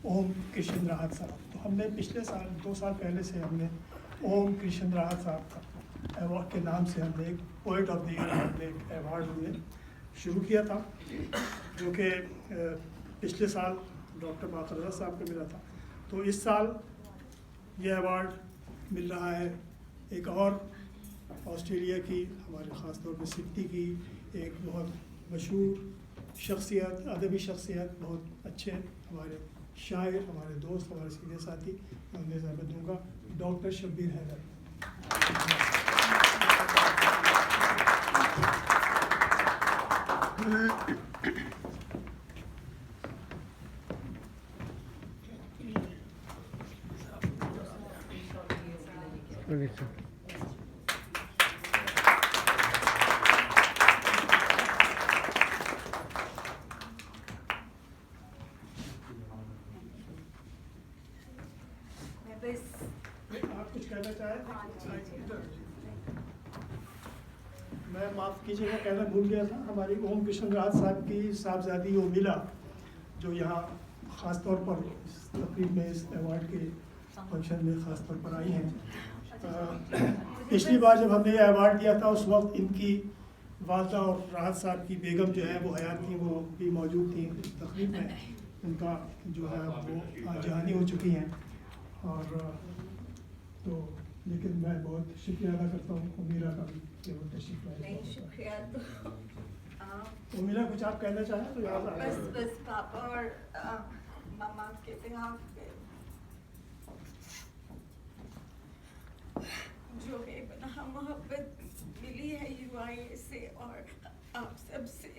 ओम कृष्ण राहत साहब। तो हमने पिछले साल 2 साल पहले से हमने ओम कृष्ण राहत साहब का अवार्ड के नाम से हमने एक पोइट ऑफ द ईयर हमने एक अवार्ड हमने शुरू किया था, जो कि पिछले साल डॉक्टर बाखरदा साहब को मिला था। तो इस साल ये अवार्ड मिल रहा है एक और ऑस्ट्रेलिया की, हमारे ख़ास तौर पर सिडनी की एक बहुत मशहूर शख्सियत, अदबी शख्सियत, बहुत अच्छे हमारे शायर, हमारे दोस्त, हमारे सीनियर साथी, मैं उन्हें ज़्यादा दूँगा, डॉक्टर शब्बीर हैदर। आप कुछ कहना चाहें? मैं माफ़ कीजिएगा, कहना भूल गया था, हमारी ओम कृष्ण राहत साहब की साहबजादी उर्मिला जो यहाँ ख़ास तौर पर इस तकरीब में, इस अवार्ड के फंक्शन में ख़ास तौर पर आई हैं। पिछली बार जब हमने ये अवार्ड दिया था उस वक्त इनकी वालदा और राहत साहब की बेगम जो है वो हयात थी, वो भी मौजूद थी इस तकरीब में। उनका जो है वो जहानी हो चुकी हैं और तो लेकिन मैं बहुत शुक्रिया अदा करता हूँ उमीरा का भी कि वो तशरीफ लाए। शुक्रिया तो उमीरा कुछ आप कहना चाहें तो यहाँ बस पापा और मामा के बिहाफ पे जो बेपनाह मोहब्बत मिली है UIA से और आप सब से,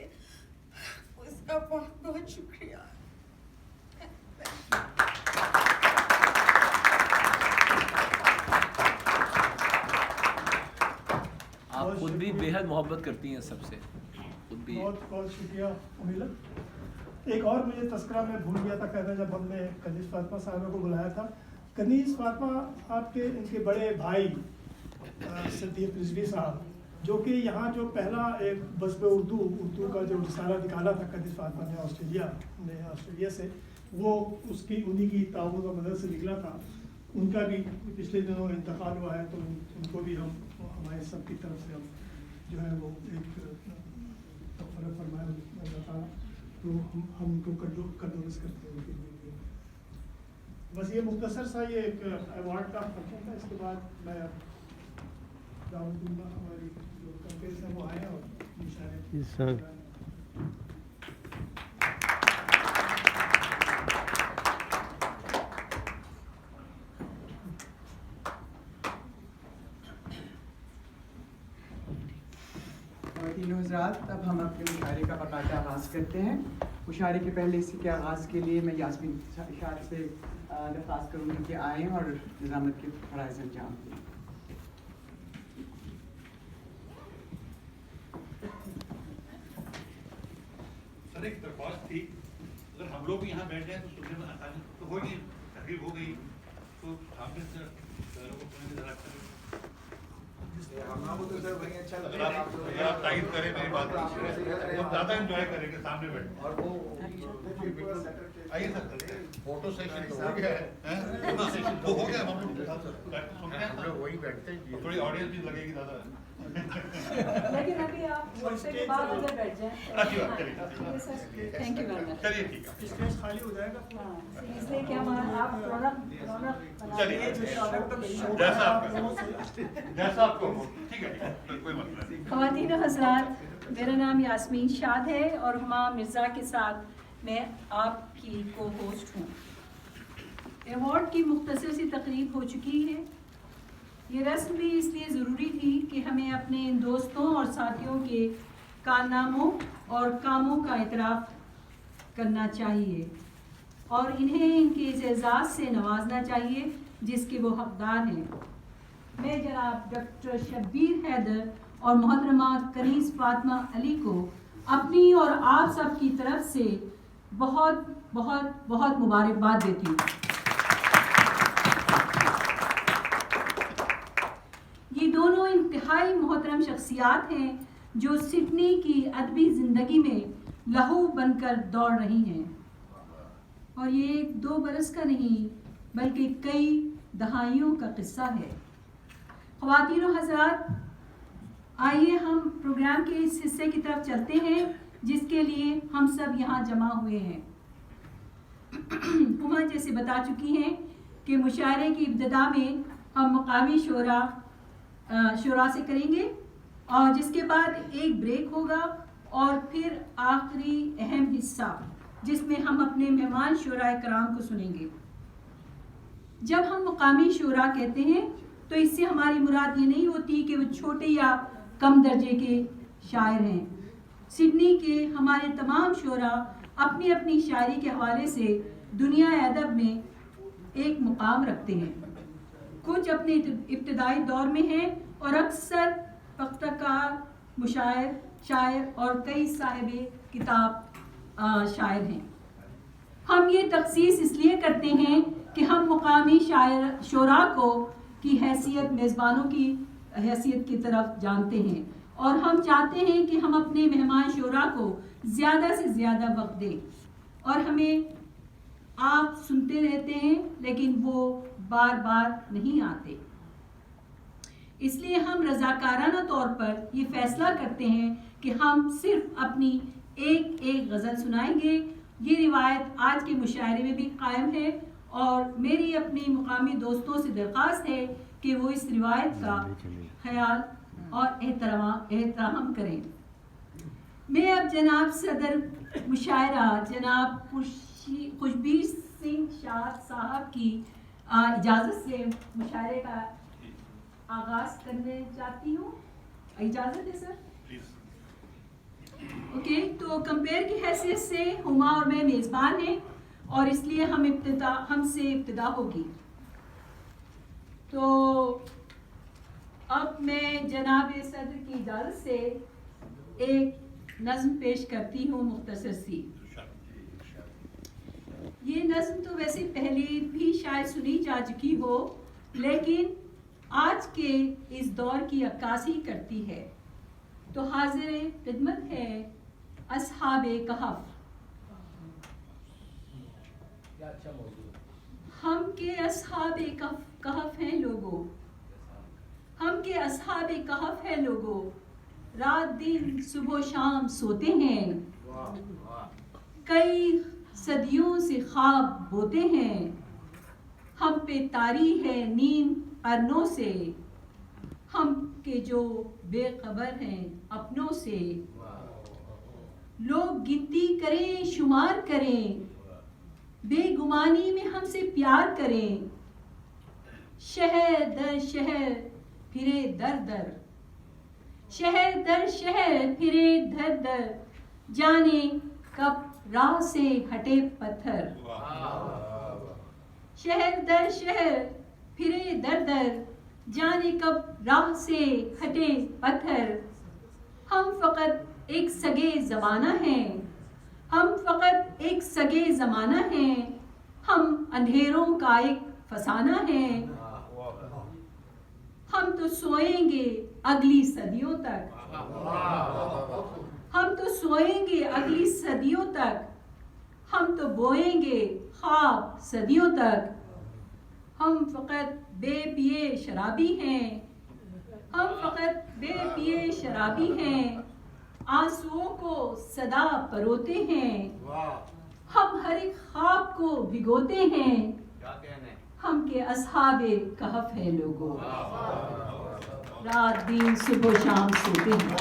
उसका बहुत बहुत शुक्रिया। आप खुद भी बेहद मोहब्बत करती हैं सबसे, खुद भी। बहुत बहुत शुक्रिया उमीला। एक और मुझे तस्करा में भूल गया था कहना, जब हमने कनीज़ फातिमा साहबा को बुलाया था, कनीज़ फातिमा आपके इनके बड़े भाई सदीक रिजवी साहब, जो कि यहाँ जो पहला एक बज़्म उर्दू का जो रिसाला निकाला था कनीज़ फातिमा ने ऑस्ट्रेलिया से, वो उसकी उन्हीं की ताउन और मदद से निकला था। उनका भी पिछले दिनों इंतकाल हुआ है, तो उनको भी हम हमारे सब की तरफ से हम जो है वो एक तफ़रत फरमाया अल्लाह ताला, तो हम उनको कंडोलेंस करते हैं उनके लिए। बस ये मुख्तसर सा ये एक अवार्ड का फंक्शन था। इसके बाद मैं दावत दूँगा हमारी जो कंपेयर हैं वो आए और इशारे। तीनों हज़रात, अब हम अपने मुशायरे का बाकायदा आगाज़ करते हैं। मुशायरे के पहले इसी के आगाज़ के लिए मैं यास्मीन शाह से दरख्वास्त करूँगी कि आएँ और निज़ामत के फ़राइज़ अंजाम दें। सर एक दरख्वास्त थी, अगर हम लोग यहाँ बैठ जाए तो सुनने में आसानी तो होगी, तकलीफ हो गई तो सामने से लोगों को सुनने में ज़रा अच्छा आप तारीफ करें मेरी बात, हम ज़्यादा एंजॉय करेंगे सामने बैठ। और वो आइए सर, फोटो सेशन तो हो गया है, वो हो गया, हम लोग वही बैठते हैं, थोड़ी ऑडियंस भी लगेगी ज़्यादा। लेकिन अभी आप के बाद अगर बैठ जाएं, अच्छी बात करिए। Thank you very much. चलिए ठीक है, स्टेज खाली हो जाएगा। इसलिए क्या आप चलिए जैसा आपको ठीक है, कोई मसला नहीं। ख़वातीन और हज़रात, मेरा नाम यास्मीन शाद है और हुमा मिर्ज़ा के साथ मैं आपकी को होस्ट हूँ। अवार्ड की मुख्तसर सी तकरीब हो चुकी है। ये रस्म भी इसलिए ज़रूरी थी कि हमें अपने इन दोस्तों और साथियों के कारनामों और कामों का इतराफ़ करना चाहिए और इन्हें इनके इस एज़ाज़ से नवाजना चाहिए जिसके वो हकदार हैं। मैं जनाब डॉक्टर शब्बीर हैदर और मोहतरमा कनीज़ फातिमा अली को अपनी और आप सब की तरफ से बहुत बहुत बहुत मुबारकबाद देती हूँ। ये दोनों इंतहाई मोहतरम शख्सियात हैं जो सिडनी की अदबी ज़िंदगी में लहू बनकर दौड़ रही हैं। और ये 2 बरस का नहीं बल्कि कई दहाइयों का किस्सा है। ख़वातीन और हज़रात, आइए हम प्रोग्राम के इस हिस्से की तरफ चलते हैं जिसके लिए हम सब यहाँ जमा हुए हैं। हुमा जैसे बता चुकी हैं कि मुशायरे की इब्तिदा में हम मकामी शोरा से करेंगे और जिसके बाद एक ब्रेक होगा और फिर आखिरी अहम हिस्सा जिसमें हम अपने मेहमान शोरा कराम को सुनेंगे। जब हम मकामी शोरा कहते हैं तो इससे हमारी मुराद ये नहीं होती कि वो छोटे या कम दर्जे के शायर हैं। सिडनी के हमारे तमाम शोरा अपनी अपनी शायरी के हवाले से दुनिया अदब में एक मुकाम रखते हैं। कुछ अपने इब्तदाई दौर में हैं और अक्सर पख्तकार, मुशायर, शायर और कई साहिब किताब शायर हैं। हम ये तखसीस इसलिए करते हैं कि हम मुकामी शायर शोरा को की हैसियत मेज़बानों की हैसियत की तरफ जानते हैं और हम चाहते हैं कि हम अपने मेहमान शोरा को ज़्यादा से ज़्यादा वक्त दें। और हमें आप सुनते रहते हैं लेकिन वो बार बार नहीं आते, इसलिए हम रज़ाकाराना तौर पर ये फ़ैसला करते हैं कि हम सिर्फ अपनी एक एक गज़ल सुनाएंगे। ये रिवायत आज के मुशायरे में भी कायम है और मेरी अपने मुकामी दोस्तों से दरख्वास्त है कि वो इस रिवायत का ख्याल और एहतराम करें। मैं अब जनाब सदर मुशायरा जनाब खुशबीर सिंह शाह साहब की इजाज़त से मुशायरे का आगाज़ करने चाहती हूँ। इजाज़त है सर? ओके, तो कंपेयर की हैसियत से हुमा और मैं मेज़बान हैं और इसलिए हमसे इब्तिदा होगी। तो अब मैं जनाब सदर की इजाज़त से एक नज़्म पेश करती हूँ मुख्तसर सी। ये नज़्म तो वैसे पहले भी शायद सुनी जा चुकी हो लेकिन आज के इस दौर की अक्कासी करती है। तो हाज़िर खिदमत है अस्हाबे कहफ। हम के अस्हाबे कहफ हैं लोगों, हम के अस्हाबे कहफ हैं लोगों, रात दिन सुबह शाम सोते हैं, कई सदियों से ख्वाब बोते हैं, हम पे तारी है नींद करनों से, हम के जो बेखबर हैं अपनों से। लोग गिनती करें शुमार करें, बेगुमानी में हमसे प्यार करें, शहर दर शहर फिरे दर दर, शहर दर शहर फिरे दर दर, जाने कब राह से हटे पत्थर। शहर दर शहर फिरे दर दर, जाने कब राह से हटे पत्थर। हम फ़कत एक सगे ज़माना हैं, हम फ़कत एक सगे ज़माना हैं, हम अंधेरों का एक फसाना है। हम तो सोएंगे अगली सदियों तक, हम तो सोएंगे अगली सदियों तक, हम तो बोएंगे ख्वाब सदियों तक। हम फ़कत बेपिए शराबी हैं, हम फ़कत बेपिए शराबी हैं, आंसुओं को सदा परोते हैं, हम हर एक ख्वाब को भिगोते हैं, हम के अस्हाबे कहफ है लोगों, रात दिन सुबह शाम सोते हैं।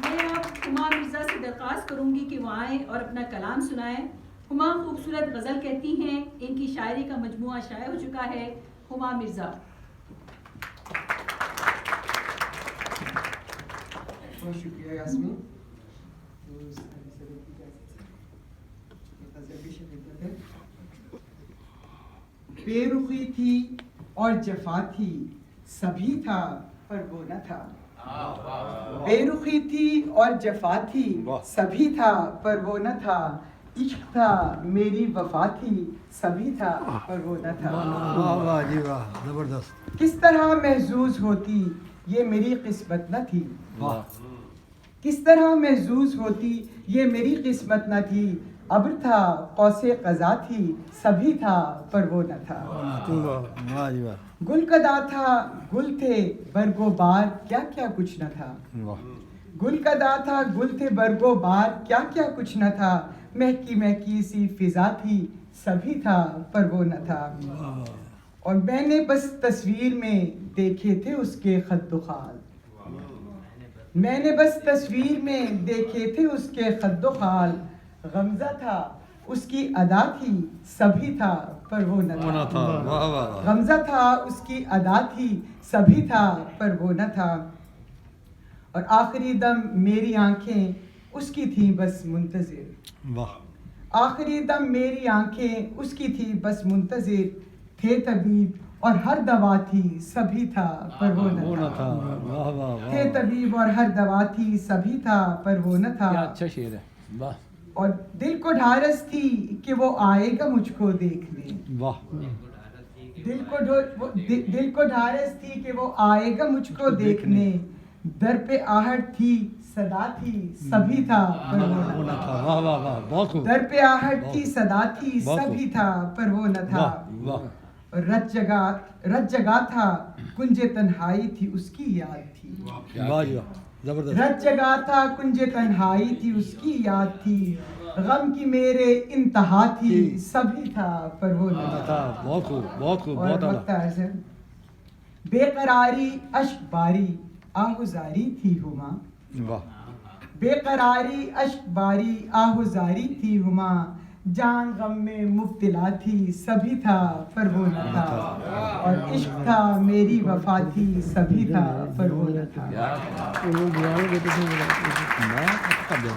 मैं अब हुमा मिर्ज़ा से दरख्वास्त करूंगी कि वो आएँ और अपना कलाम सुनाएं। हुमा खूबसूरत गज़ल कहती हैं, इनकी शायरी का मजमुआ शाये हो चुका है। हुमा मिर्ज़ा। बहुत शुक्रिया यास्मीन। बेरुखी थी और जफा थी, सभी था पर वो न था। बेरुखी थी और जफा थी, सभी था पर वो न था। इश्क था मेरी वफा थी, सभी था पर वो न था। वाह जी वाह, जबरदस्त। किस तरह महजूज होती ये मेरी किस्मत न थी, वाह। किस तरह महजूज होती ये मेरी किस्मत न थी। अब्र था कौसे क़ज़ा थी सभी था पर वो न था। वाह जी वाह गुल कदा था गुल थे बरगो बार क्या क्या कुछ न था। वाह गुल कदा था गुल थे बरगो बार क्या क्या कुछ न था। महकी महकी सी फिजा थी सभी था पर वो न था। और मैंने बस तस्वीर में देखे थे उसके खद्दो खाल। मैंने बस तस्वीर में देखे थे उसके खद्दो खाल। गमजा था उसकी अदा थी सभी था पर वो न वो ना था। था वाह वाह वाह गमजा था उसकी अदा थी सभी था पर वो न था। और आखिरी दम मेरी आंखें उसकी थी बस मुंतज़िर। वाह आखिरी दम मेरी आंखें उसकी थी बस मुंतज़िर। थे तबीब और हर दवा थी सभी था पर वो वो न ना था। था वाह वाह थे वाह तबीब और हर दवा थी सभी था पर वो न था। क्या अच्छा शेर है, वाह। और दिल को ढारस थी कि वो आएगा मुझको देखने। वाह दिल को ढारस थी कि वो आएगा मुझको देखने। दर पे आहट थी सदा थी सभी था पर वो वो न ना था। था वाह वाह वाह बहुत खूब दर पे आहट थी सदा थी बहुत सभी था पर वो न था। वाह वाह और रत जगा था कुंजे तन्हाई थी उसकी याद थी। वाह जी वाह जबरदस्त रत जगा था कुंजे तन्हाई थी उसकी याद थी। गम की मेरे इंतहा थी सभी था पर वो न ना था। था बहुत खूब बहुत खूब और बहुत आला वक्त ऐसे बेकरारी अश्क बारी आहुजारी थी हुमा। वाह बेकरारी अश्क बारी आहुजारी थी हुमा। जान गम में मुब्तला थी सभी था पर वो न था। और इश्क था मेरी वफा थी सभी था पर वो न था। मैं कर दूँ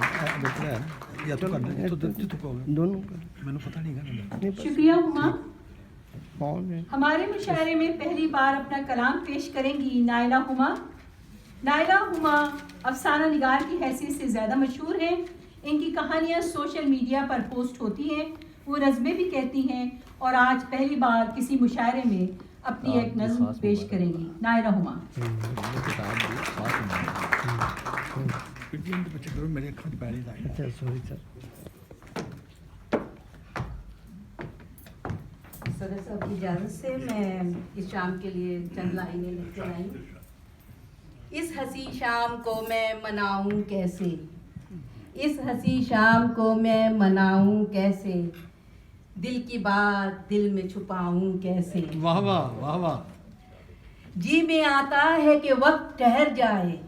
या तो कर दे तो दोनों मैंने पता नहीं करना शुक्रिया हुमा। हमारे मुशायरे में पहली बार अपना कलाम पेश करेंगी नायला हुमा। नायला हुमा अफसाना निगार की हैसियत से ज़्यादा मशहूर हैं। इनकी कहानियाँ सोशल मीडिया पर पोस्ट होती हैं, वो नज़में भी कहती हैं और आज पहली बार किसी मुशायरे में अपनी एक नज़्म पेश करेंगी। नायला हुमा। मेरे अखा पैर सदर साहब की इजाज़त से मैं इस शाम के लिए चंद लाइनें लिख कर आई हूँ। इस हंसी शाम को मैं मनाऊं कैसे, इस हंसी शाम को मैं मनाऊं कैसे, दिल की बात दिल में छुपाऊं कैसे। वाह वाह वाह वाह जी में आता है कि वक्त ठहर जाए,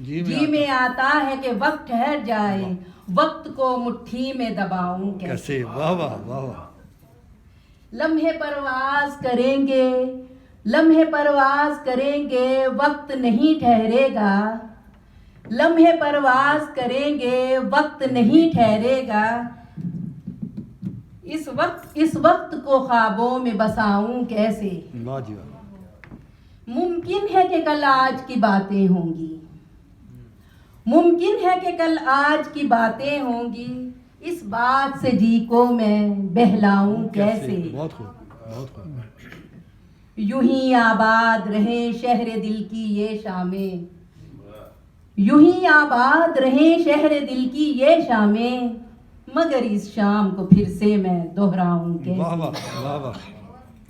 जी में आता है कि वक्त ठहर जाए, वक्त को मुट्ठी में दबाऊं कैसे। कैसे वाह वाह वाह वाह लम्हे परवाज करेंगे, लम्हे परवाज करेंगे, वक्त नहीं ठहरेगा। लम्हे परवाज करेंगे, वक्त नहीं ठहरेगा। इस वक्त को ख्वाबों में बसाऊं कैसे। वाह जी वाह मुमकिन है कि कल आज की बातें होंगी, मुमकिन है कि कल आज की बातें होंगी। इस बात से जी को मैं बहलाऊं कैसे। बहुत खूब बहुत खूब यूं ही आबाद रहे शहर दिल की ये शामें, यूं ही आबाद रहे शहर दिल की ये शामें, मगर इस शाम को फिर से मैं दोहराऊं कैसे। वाह वाह वाह वाह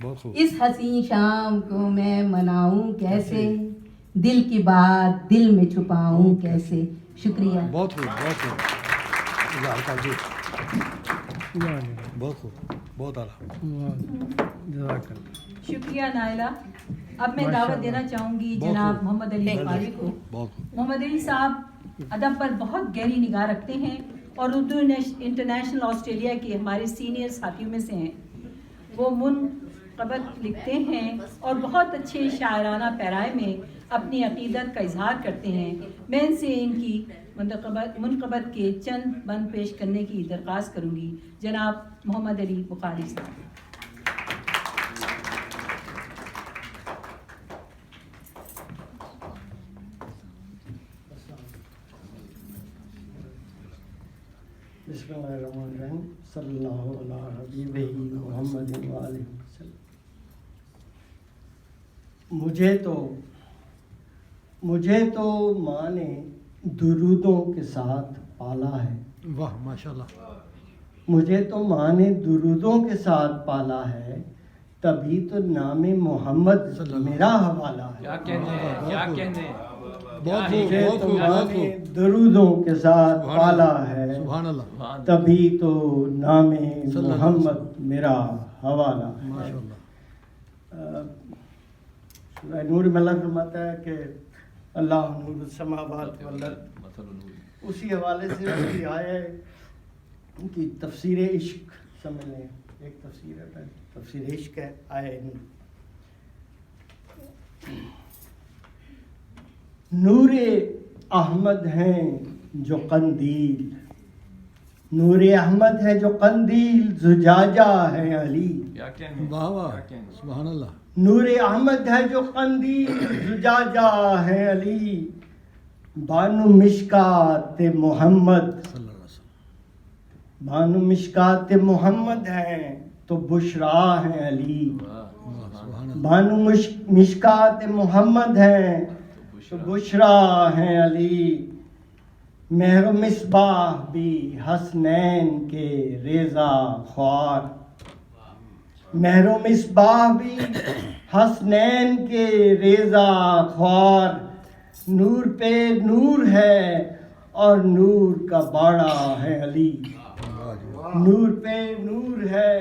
बहुत खूब इस हसीन शाम को मैं मनाऊं कैसे, दिल की बात दिल में छुपाऊं कैसे। शुक्रिया। बहुत खूब बहुत खूब इज़हार कर दी बहुत खूब बहुत आला शुक्रिया नायला। अब मैं दावत देना चाहूँगी जनाब मोहम्मद अली बुखारी को। बहुत खूब मोहम्मद अली साहब अदब पर बहुत गहरी निगाह रखते हैं और उर्दू इंटरनेशनल ऑस्ट्रेलिया के हमारे सीनियर साथियों में से हैं। वो मुनक़बत लिखते हैं और बहुत अच्छे शायराना पैराए में अपनी अक़ीदत का इजहार करते हैं। मैं इनसे इनकी मुनक़बत के चंद बंद पेश करने की दरख्वास्त करूँगी। जनाब मोहम्मद अली बुखारी साहब। बिस्मिल्लाहिर्रहमानिर्रहीम सल्लल्लाहु अला हबीबिही मुहम्मदिन व आलिहि वसल्लम। मुझे तो माँ ने दुरूदों के साथ पाला है। वाह माशाल्लाह मुझे तो माँ ने दुरूदों के साथ पाला है, तभी तो नाम मोहम्मद मेरा हवाला है। क्या कहने हैं, क्या कहने हैं। बहुत मुझे खूब, तो बहुत माँ खूब, ने बहुत खूब। दुरूदों के साथ सुभान पाला अल्लाह, है, सुभान अल्लाह, तभी तो नाम सल्लल्लाहु मोहम्मद मेरा हवाला है। माशाअल्लाह। सूरह नूर में अल्लाह फरमाता है कि अल्लाह नूर समावात वल अर्द। मतलब नूर। उसी हवाले से उसकी आया उनकी तफसीर इश्क समझ लें, एक तफसीर है, तफसीर इश्क है आया नहीं। नूरे अहमद हैं जो कंदील, नूरे अहमद है जो कंदील, जुजाजा है अली। क्या कहने हैं, वाह वाह, क्या कहने हैं। सुभान अल्लाह। नूरे अहमद है जो कंदील, जुजाजा है अली। बानु मिशकात मोहम्मद, सल्लल्लाहु अलैहि वसल्लम। बानु मिशकात मोहम्मद हैं तो बुशरा है अली। वाह, सुभान अल्लाह। बानु मिशकात मोहम्मद हैं तो बुशरा है अली। मेहर मिसबाह भी हसनैन के रेजा ख्वार, मेहर मिसबाह भी हसनैन के रेजा ख्वार। नूर पे नूर है और नूर का बाड़ा है अली। नूर पे नूर है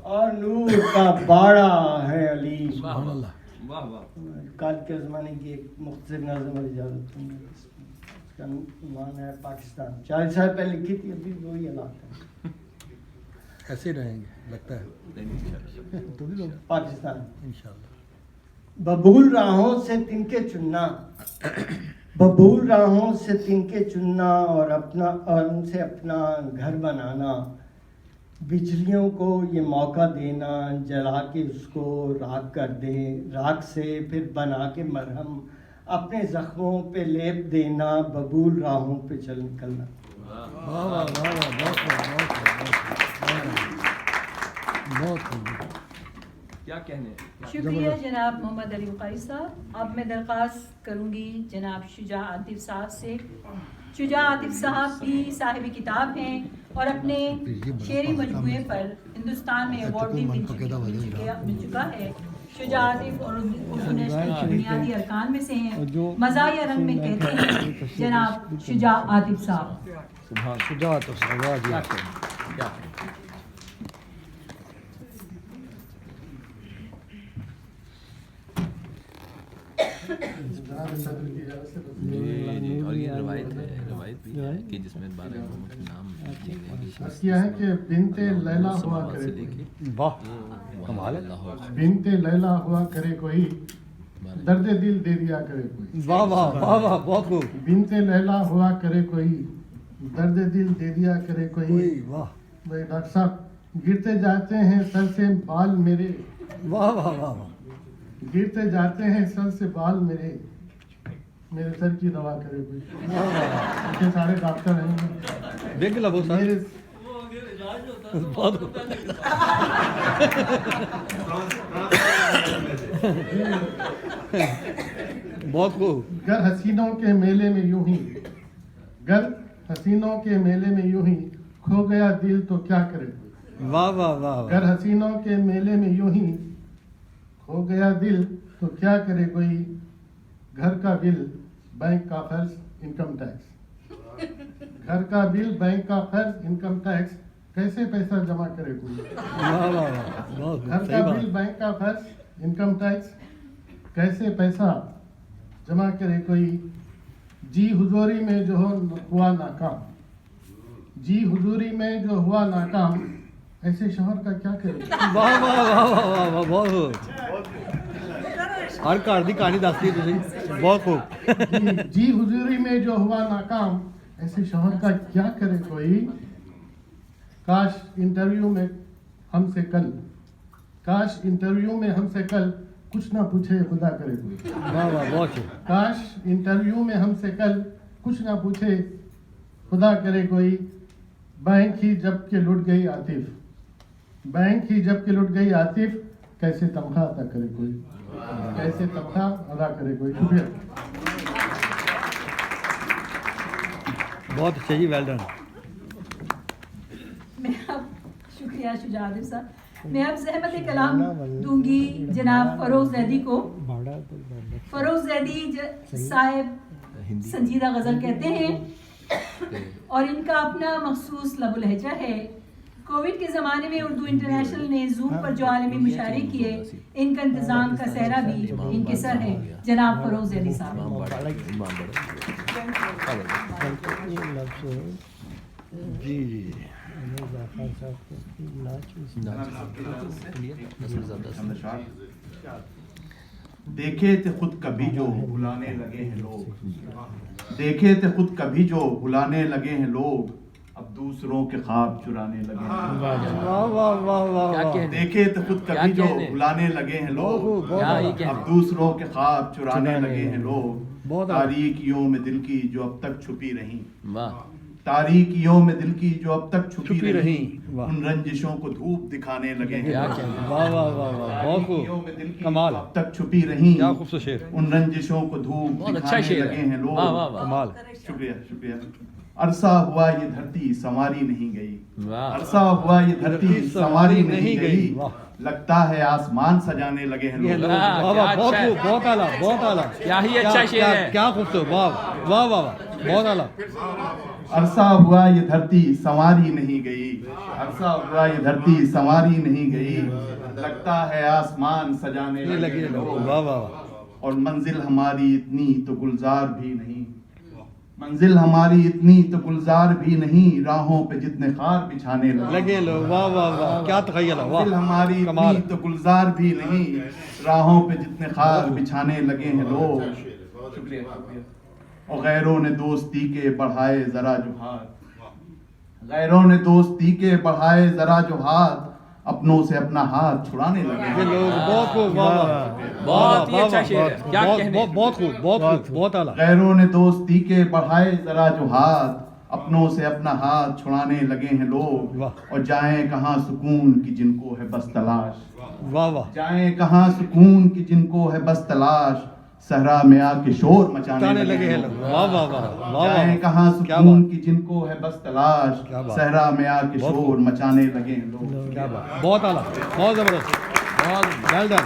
और नूर का बाड़ा है अली। सुभान अल्लाह। वाह वाह। काल के ज़माने की एक मुख्तसर नज़म इजाज़त दूँगा। इसका नाम है पाकिस्तान। 40 साल पहले लिखी थी, अभी वही हालात है। ऐसे ही रहेंगे लगता है। तो भी लोग पाकिस्तान इंशाल्लाह। बबूल राहों से तिनके चुनना, बबूल राहों से तिनके चुनना और उनसे अपना घर बनाना। बिजलियों को ये मौका देना, जला के उसको राख कर दें, राख से फिर बना के मरहम अपने ज़ख्मों पे लेप देना। बबूल राहों पे चल निकलना। वाह वाह वाह वाह, बहुत खूब, बहुत खूब। क्या कहने हैं। शुक्रिया जनाब मोहम्मद अली बुखारी साहब। अब मैं दरख्वास्त करूंगी जनाब शुजा आतिफ साहब से। शुजा आतिफ साहब भी साहिब किताब हैं और अपने शेरी मजमूए पर हिंदुस्तान में अवार्ड भी मिल चुका है। शुजा आतिफ और उर्दू नेशनल के बुनियादी अरकान में से हैं। मज़ाहिया रंग में कहते हैं जनाब शुजा आतिफ साहब। सुभान शुजाअत और सवाद। क्या कहने हैं, क्या कहने हैं। जी, और ये रवायत भी है कि जिसमें 12 लोगों के नाम लिए गए। किया है कि बिनते लैला हुआ करे कोई, वाह कमाल है। बिनते लैला हुआ करे कोई, दर्द दिल दे दिया करे कोई। वाह वाह वाह वाह, बहुत खूब। बिनते लैला हुआ करे कोई, दर्द दिल दे दिया करे कोई। वाह भाई डॉक्टर साहब, गिरते जाते हैं सर से बाल मेरे, वाह वाह वाह वाह, गिरते जाते हैं सर से बाल मेरे सर की दवा करे कोई। इतने सारे डॉक्टर हैं, देख लो सर। मेरे बहुत बहुत खूब। गर हसीनों के मेले में यूं ही, गर हसीनों के मेले में यूं ही खो गया दिल तो क्या करे कोई। वाह वाह वाह, गर हसीनों के मेले में यूं ही खो गया दिल तो क्या करे कोई। घर का बिल, बैंक का खर्च, इनकम टैक्स, घर का बिल, बैंक का खर्च, इनकम टैक्स, कैसे पैसा जमा करे कोई। वाह वाह वाह, बहुत घर सही का बात। बिल, बैंक का खर्च, इनकम टैक्स, कैसे पैसा जमा करे कोई। जी हुजूरी में जो हुआ नाकाम, जी हुजूरी में जो हुआ नाकाम, ऐसे शोहर का क्या करे। वाह वाह वाह वाह वाह वाह, बहुत खूब। हर घर की कहानी दसती तुसी, बहुत खूब। जी हुजूरी में जो हुआ नाकाम, ऐसे शोहर का क्या करे कोई। काश इंटरव्यू में हमसे कल, काश इंटरव्यू में हमसे कल कुछ ना पूछे खुदा करे कोई। वाह वाह, बहुत खूब। काश इंटरव्यू में हमसे कल कुछ ना पूछे खुदा करे कोई। बैंक ही जब के लुट गई आतिफ, बैंक ही जब के लुट गई आतिफ, कैसे तनख्वाह अदा करे कोई, कैसे तनख्वाह अदा करे कोई। शुक्रिया। बहुत अच्छा जी, वेल डन। मैं शुक्रिया शुजात साहब। मैं अब ज़हमत कलाम दूंगी जनाब फ़रोज़ ज़ैदी को। फ़रोज़ ज़ैदी साहब संजीदा गज़ल कहते हैं और इनका अपना मखसूस लबो लहजा है। कोविड के ज़माने में उर्दू इंटरनेशनल ने जूम पर जो आलमी मुशायरे किए, इनका इंतज़ाम का सहरा भी इनके सर है जनाब फ़रोज़ ज़ैदी देखे थे खुद कभी जो भुलाने लगे हैं लोग, देखे थे खुद कभी जो भुलाने लगे हैं लोग, अब दूसरों के ख्वाब चुराने लगे हैं। वाह वाह वाह वाह। देखे थे खुद कभी जो भुलाने लगे हैं लोग, अब दूसरों के ख्वाब चुराने लगे हैं लोग। तारीकियों में दिल की जो अब तक छुपी रही, तारीकियों में दिल की जो अब तक छुपी रही, उन रंजिशों को धूप दिखाने लगे हैं। वाह वाह वाह वाह, बहुत खूब, कमाल। अब तक छुपी रही, क्या खूबसूरत शेर। उन रंजिशों को धूप दिखाने लगे हैं लोग। कमाल। शुक्रिया शुक्रिया। अरसा हुआ ये धरती संवारी नहीं गई, अरसा हुआ ये धरती संवारी नहीं गई, लगता है आसमान सजाने लगे हैं लोग। बहुत खूब, बहुत आला, बहुत आला। क्या ही अच्छा शेर है, क्या खूबसूरत, वाह वाह वाह, बहुत आला। अरसा हुआ ये धरती संवारी नहीं गई, अरसा हुआ ये धरती संवारी नहीं गई, लगता है आसमान सजाने लगे हैं लोग। वाह वाह। और मंजिल हमारी इतनी तो गुलजार भी नहीं, मंजिल हमारी इतनी तो गुलजार भी नहीं, राहों पे जितने खार बिछाने लगे लोग। वाह वाह वाह, क्या तखय्युल है। मंजिल हमारी इतनी तो गुलजार भी नहीं, राहों पे जितने खार बिछाने लगे हैं लोग। शुक्रिया शुक्रिया। और गैरों ने दोस्ती के बढ़ाए जरा जो हाथ, गैरों ने दोस्ती के बढ़ाए जरा जो हाथ, अपनों से अपना हाथ छुड़ाने लगे लोग। बहुत खूब, बहुत ही अच्छा शेर है, क्या कहने। बहुत खूब, बहुत खूब, बहुत आला। गैरों ने दोस्ती के बढ़ाए जरा जो हाथ, अपनों से अपना हाथ छुड़ाने लगे हैं लोग। और जाएं कहाँ सुकून की जिनको है बस तलाश, वाह वाह। जाएं कहाँ सुकून की जिनको है बस तलाश, सहरा में आके शोर मचाने लगे हैं लोग। वाह वाह वाह। जाएं कहाँ सुकून की जिनको है बस तलाश, सहरा में आके शोर मचाने लगे हैं लोग। क्या बात, बहुत आला, बहुत जबरदस्त, बहुत वेल डन।